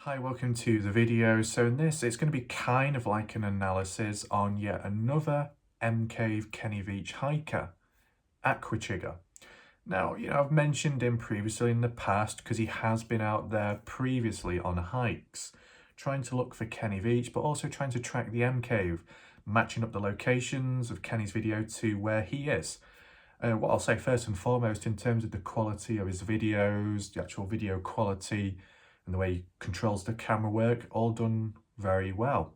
Hi, welcome to the video. So in this, it's going to be kind of like an analysis on yet another M-Cave Kenny Veach hiker, Aquachigger. Now, I've mentioned him previously in the past because he has been out there previously on hikes, trying to look for Kenny Veach, but also trying to track the M-Cave, matching up the locations of Kenny's video to where he is. What I'll say first and foremost in terms of the quality of his videos, the actual video quality, and the way he controls the camera work, all done very well.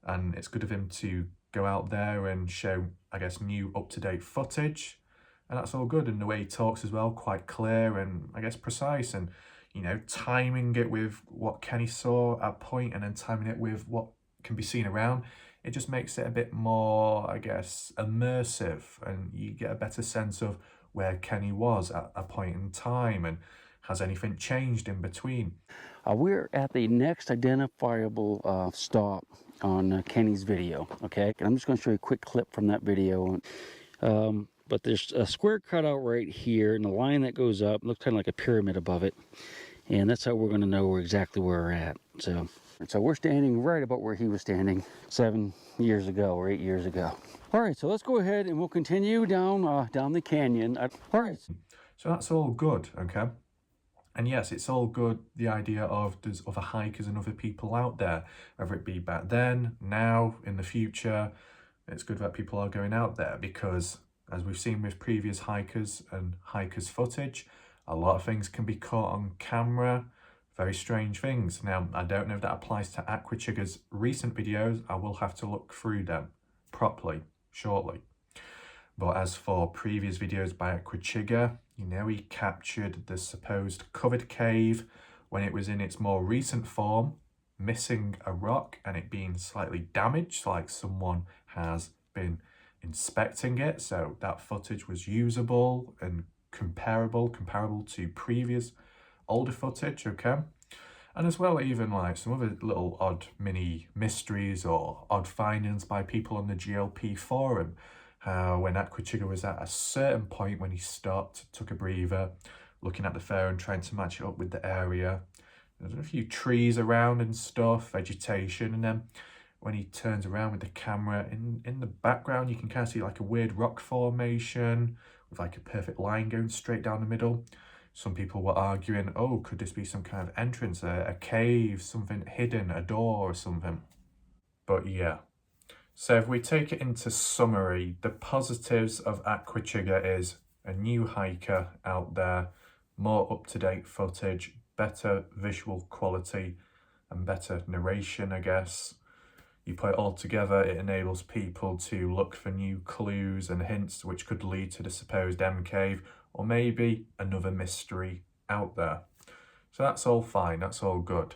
And it's good of him to go out there and show, I guess, new up-to-date footage. And that's all good. And the way he talks as well, quite clear and, I guess, precise. And, timing it with what Kenny saw at point and then timing it with what can be seen around. It just makes it a bit more, I guess, immersive. And you get a better sense of where Kenny was at a point in time. And has anything changed in between? We're at the next identifiable stop on Kenny's video, okay? And I'm just going to show you a quick clip from that video. But there's a square cutout right here, and the line that goes up looks kind of like a pyramid above it. And that's how we're going to know exactly where we're at. So we're standing right about where he was standing 7 years ago or 8 years ago. All right, so let's go ahead and we'll continue down the canyon. All right. So that's all good, okay? And yes, it's all good, the idea of there's other hikers and other people out there, whether it be back then, now, in the future. It's good that people are going out there because, as we've seen with previous hikers and hikers footage, a lot of things can be caught on camera, very strange things. Now, I don't know if that applies to Aquachigger's recent videos. I will have to look through them properly shortly. But as for previous videos by Aquachigger, he captured the supposed covered cave when it was in its more recent form, missing a rock and it being slightly damaged, like someone has been inspecting it. So that footage was usable and comparable to previous older footage, okay? And as well, even like some other little odd mini mysteries or odd findings by people on the GLP forum. How when Aquachigger was at a certain point when he stopped, took a breather, looking at the phone, trying to match it up with the area. There's a few trees around and stuff, vegetation, and then when he turns around with the camera, in the background you can kind of see like a weird rock formation with like a perfect line going straight down the middle. Some people were arguing, oh, could this be some kind of entrance, a cave, something hidden, a door or something? But yeah. So if we take it into summary, the positives of Aquachigger is a new hiker out there, more up-to-date footage, better visual quality and better narration, I guess. You put it all together, it enables people to look for new clues and hints which could lead to the supposed M-Cave or maybe another mystery out there. So that's all fine, that's all good.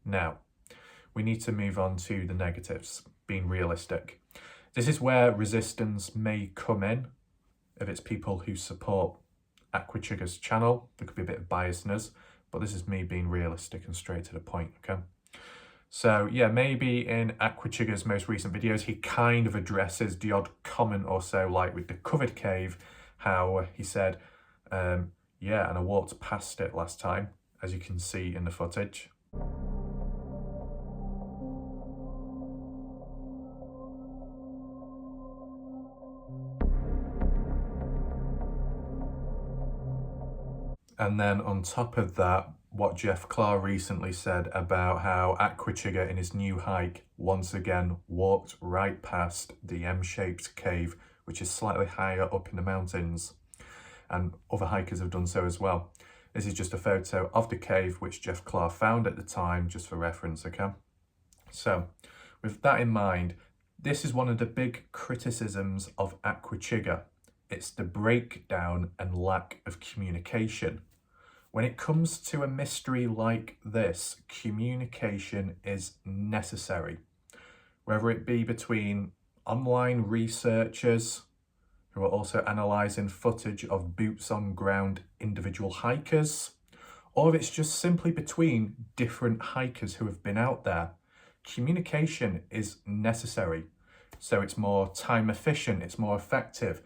Now, we need to move on to the negatives. Being realistic. This is where resistance may come in if it's people who support Aquachigger's channel. There could be a bit of biasness, but this is me being realistic and straight to the point, okay? So yeah, maybe in Aquachigger's most recent videos, he kind of addresses the odd comment or so, like with the covered cave, how he said, yeah, and I walked past it last time, as you can see in the footage. And then on top of that, what Jeff Clark recently said about how Aquachigger in his new hike once again walked right past the M-shaped cave, which is slightly higher up in the mountains. And other hikers have done so as well. This is just a photo of the cave, which Jeff Clark found at the time, just for reference, okay? So, with that in mind, this is one of the big criticisms of Aquachigger. It's the breakdown and lack of communication. When it comes to a mystery like this, communication is necessary. Whether it be between online researchers who are also analysing footage of boots on ground individual hikers, or if it's just simply between different hikers who have been out there, communication is necessary. So it's more time efficient, it's more effective.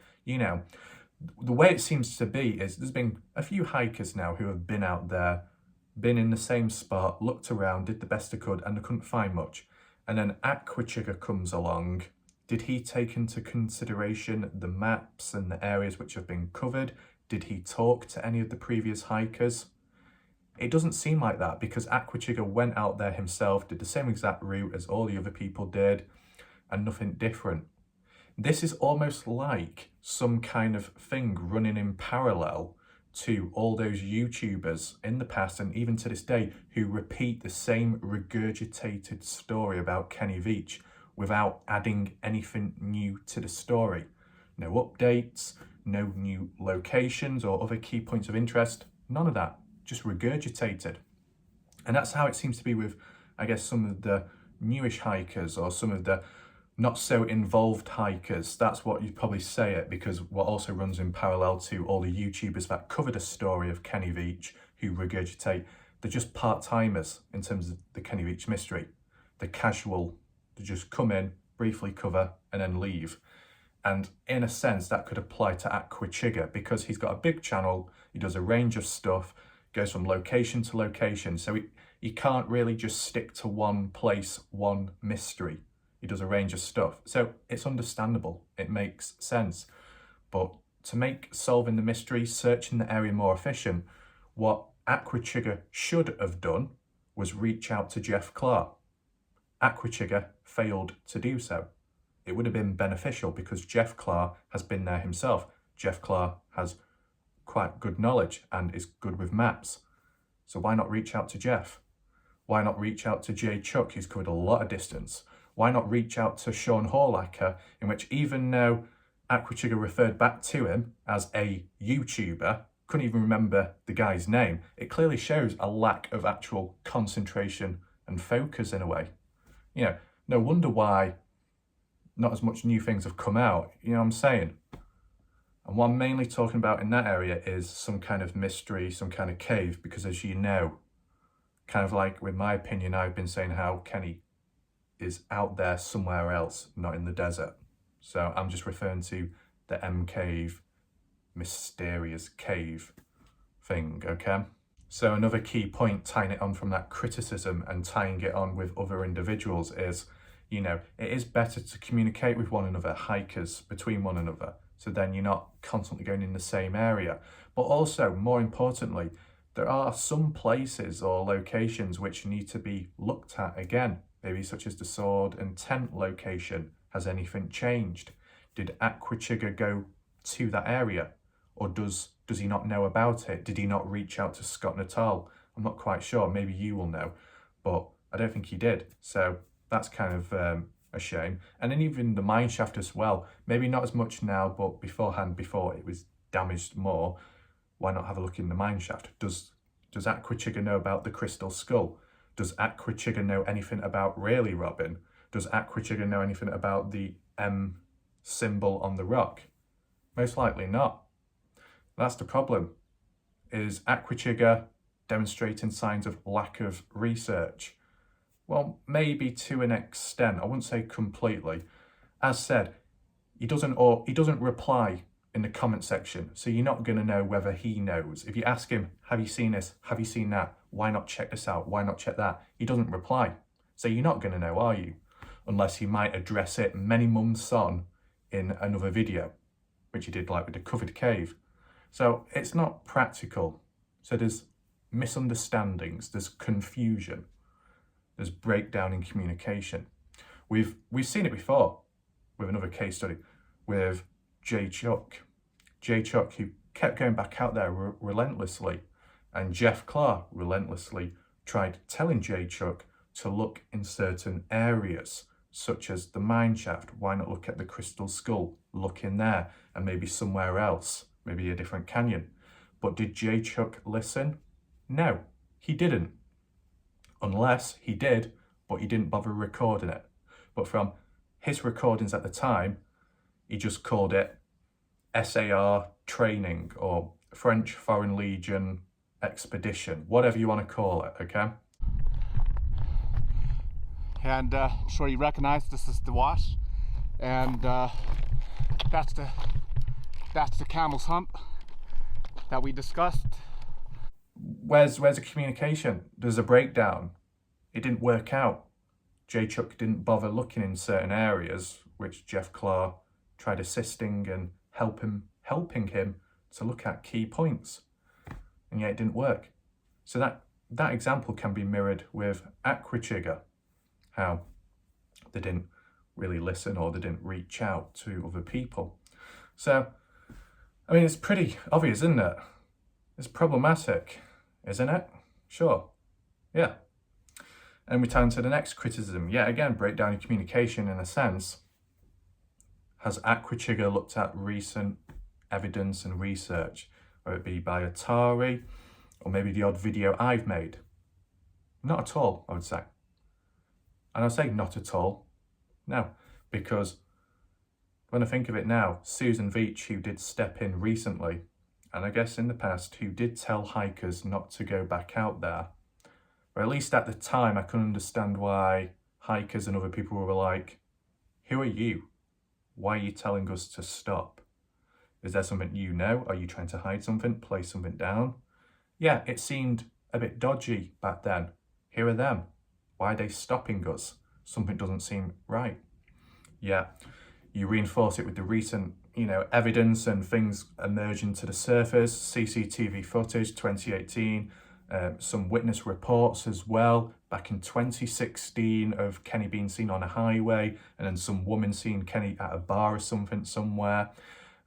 The way it seems to be is there's been a few hikers now who have been out there been in the same spot, looked around, did the best they could, and they couldn't find much. And then Aquachigger comes along. Did he take into consideration the maps and the areas which have been covered? Did he talk to any of the previous hikers? It doesn't seem like that, because Aquachigger went out there himself, did the same exact route as all the other people did, and nothing different. This is almost like some kind of thing running in parallel to all those YouTubers in the past and even to this day who repeat the same regurgitated story about Kenny Veach without adding anything new to the story. No updates, no new locations or other key points of interest, none of that, just regurgitated. And that's how it seems to be with, I guess, some of the newish hikers or some of the not so involved hikers. That's what you'd probably say it, because what also runs in parallel to all the YouTubers that cover the story of Kenny Veach who regurgitate, they're just part-timers in terms of the Kenny Veach mystery. They're casual, they just come in, briefly cover and then leave. And in a sense that could apply to Aquachigger, because he's got a big channel, he does a range of stuff, goes from location to location, so he can't really just stick to one place, one mystery. He does a range of stuff. So it's understandable, it makes sense. But to make solving the mystery, searching the area more efficient, what Aquachigger should have done was reach out to Jeff Clark. Aquachigger failed to do so. It would have been beneficial because Jeff Clark has been there himself. Jeff Clark has quite good knowledge and is good with maps. So why not reach out to Jeff? Why not reach out to Jay Chuck, who's covered a lot of distance? Why not reach out to Sean Horlacher, in which even though Aquachigger referred back to him as a YouTuber, couldn't even remember the guy's name, it clearly shows a lack of actual concentration and focus in a way. You know, no wonder why not as much new things have come out, you know what I'm saying? And what I'm mainly talking about in that area is some kind of mystery, some kind of cave, because as you know, kind of like with my opinion, I've been saying how Kenny is out there somewhere else, not in the desert. So I'm just referring to the M cave, mysterious cave thing, okay? So another key point tying it on from that criticism and tying it on with other individuals is, you know, it is better to communicate with one another, hikers between one another, so then you're not constantly going in the same area. But also, more importantly, there are some places or locations which need to be looked at again, maybe such as the sword and tent location. Has anything changed? Did Aquachigger go to that area? Or does he not know about it? Did he not reach out to Scott Natal? I'm not quite sure, maybe you will know, but I don't think he did. So that's kind of a shame. And then even the mine shaft as well, maybe not as much now, but beforehand, before it was damaged more, why not have a look in the mine shaft? Does Aquachigger know about the crystal skull? Does Aquachigger know anything about Really Robin? Does Aquachigger know anything about the M symbol on the rock? Most likely not. That's the problem. Is Aquachigger demonstrating signs of lack of research? Well, maybe to an extent. I wouldn't say completely. As said, he doesn't reply in the comment section, so you're not going to know whether he knows. If you ask him, have you seen this? Have you seen that? Why not check this out? Why not check that? He doesn't reply. So you're not going to know, are you? Unless he might address it many months on in another video, which he did like with the covered cave. So it's not practical. So there's misunderstandings, there's confusion, there's breakdown in communication. We've seen it before with another case study with Jay Chuck. Jay Chuck, who kept going back out there relentlessly, and Jeff Clark relentlessly tried telling Jay Chuck to look in certain areas, such as the mine shaft. Why not look at the crystal skull? Look in there, and maybe somewhere else, maybe a different canyon. But did Jay Chuck listen? No, he didn't. Unless he did, but he didn't bother recording it. But from his recordings at the time, he just called it SAR training or French Foreign Legion expedition, whatever you want to call it, okay? And I'm sure you recognize this is the wash, and that's the camel's hump that we discussed. Where's the communication? There's a breakdown. It didn't work out. J. Chuck didn't bother looking in certain areas, which Jeff Claw tried assisting and helping him to look at key points, and yet it didn't work. So that example can be mirrored with Aquachigger, how they didn't really listen or they didn't reach out to other people. So, I mean, it's pretty obvious, isn't it? It's problematic, isn't it? Sure. Yeah. And we turn to the next criticism. Yeah, again, breakdown in communication in a sense. Has Aquachigger looked at recent evidence and research, whether it be by Atari or maybe the odd video I've made? Not at all, I would say. And I'll say not at all. No, because when I think of it now, Susan Veach, who did step in recently, and I guess in the past, who did tell hikers not to go back out there, or at least at the time, I couldn't understand why hikers and other people were like, who are you? Why are you telling us to stop? Is there something you know? Are you trying to hide something, play something down? Yeah, it seemed a bit dodgy back then. Here are them. Why are they stopping us? Something doesn't seem right. Yeah, you reinforce it with the recent, evidence and things emerging to the surface, CCTV footage, 2018, some witness reports as well, back in 2016 of Kenny being seen on a highway and then some woman seeing Kenny at a bar or something somewhere.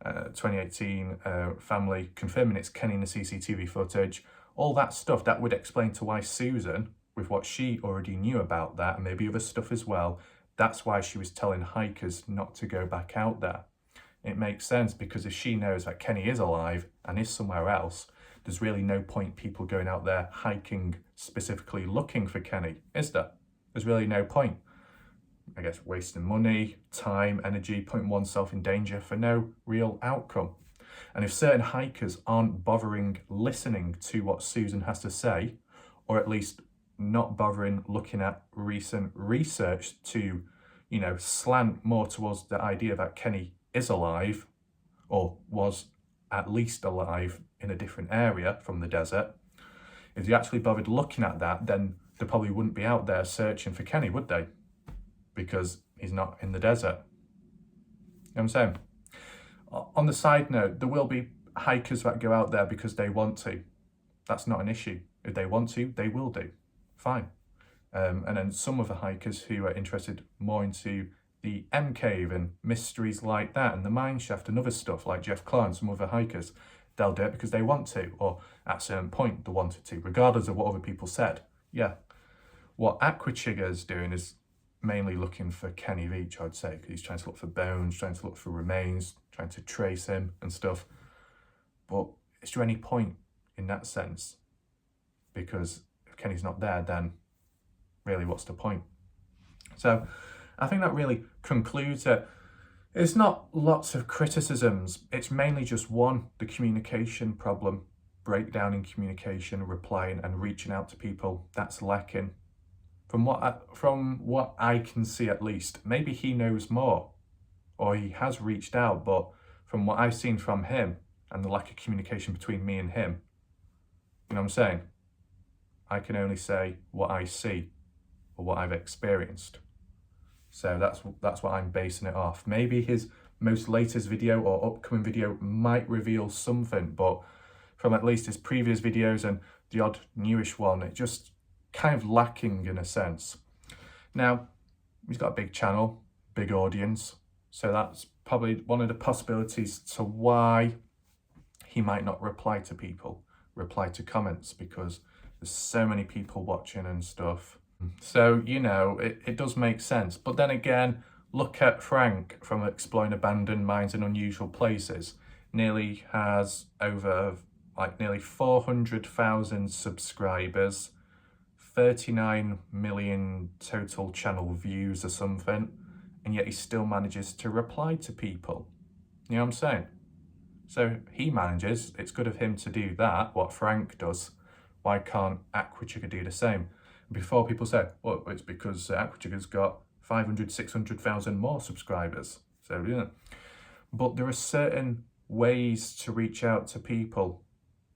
2018, family confirming it's Kenny in the CCTV footage. All that stuff, that would explain to why Susan, with what she already knew about that, and maybe other stuff as well, that's why she was telling hikers not to go back out there. It makes sense, because if she knows that Kenny is alive and is somewhere else, there's really no point people going out there hiking specifically looking for Kenny, is there? There's really no point. I guess wasting money, time, energy, putting oneself in danger for no real outcome. And if certain hikers aren't bothering listening to what Susan has to say, or at least not bothering looking at recent research to, slant more towards the idea that Kenny is alive, or was at least alive in a different area from the desert, if you actually bothered looking at that, then they probably wouldn't be out there searching for Kenny, would they? Because he's not in the desert. You know what I'm saying? On the side note, there will be hikers that go out there because they want to. That's not an issue. If they want to, they will do. Fine. And then some of the hikers who are interested more into the M Cave and mysteries like that and the mine shaft and other stuff like Jeff Clark and some other hikers, they'll do it because they want to, or at a certain point they wanted to, regardless of what other people said. Yeah. What Aquachigger is doing is mainly looking for Kenny Veach, I'd say, because he's trying to look for bones, trying to look for remains, trying to trace him and stuff. But is there any point in that sense? Because if Kenny's not there, then really what's the point? So I think that really concludes it. It's not lots of criticisms. It's mainly just one, the communication problem, breakdown in communication, replying and reaching out to people. That's lacking. From what I can see, at least, maybe he knows more, or he has reached out, but from what I've seen from him and the lack of communication between me and him, you know what I'm saying? I can only say what I see or what I've experienced. So that's what I'm basing it off. Maybe his most latest video or upcoming video might reveal something, but from at least his previous videos and the odd newish one, it just kind of lacking in a sense. Now, he's got a big channel, big audience, so that's probably one of the possibilities to why he might not reply to people, reply to comments, because there's so many people watching and stuff. So, it does make sense. But then again, look at Frank from Exploring Abandoned Mines in Unusual Places. Nearly has over nearly 400,000 subscribers, 39 million total channel views or something, and yet he still manages to reply to people. You know what I'm saying? So he manages, it's good of him to do that, what Frank does. Why can't Aquachigger do the same? Before people say, well, it's because Aquachigger's got 500, 600,000 more subscribers. So, But there are certain ways to reach out to people.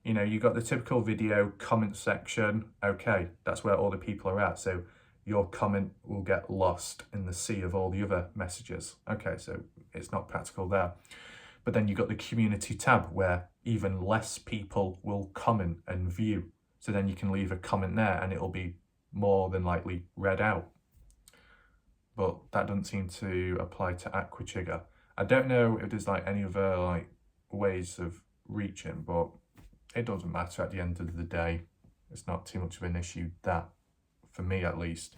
You know, you got the typical video comment section. Okay, that's where all the people are at. So your comment will get lost in the sea of all the other messages. Okay, so it's not practical there. But then you've got the community tab where even less people will comment and view. So then you can leave a comment there and it'll be more than likely read out. But that doesn't seem to apply to Aquachigger. I don't know if there's like any other like ways of reaching, but it doesn't matter at the end of the day. It's not too much of an issue, that, for me at least.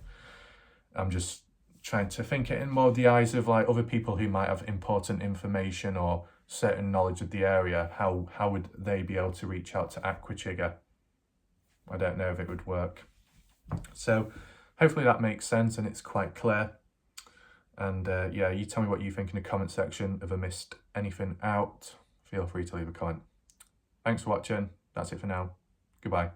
I'm just trying to think it in more the eyes of like other people who might have important information or certain knowledge of the area. How would they be able to reach out to Aquachigger? I don't know if it would work. So hopefully that makes sense and it's quite clear. And yeah, you tell me what you think in the comment section. If I missed anything out, feel free to leave a comment. Thanks for watching. That's it for now. Goodbye.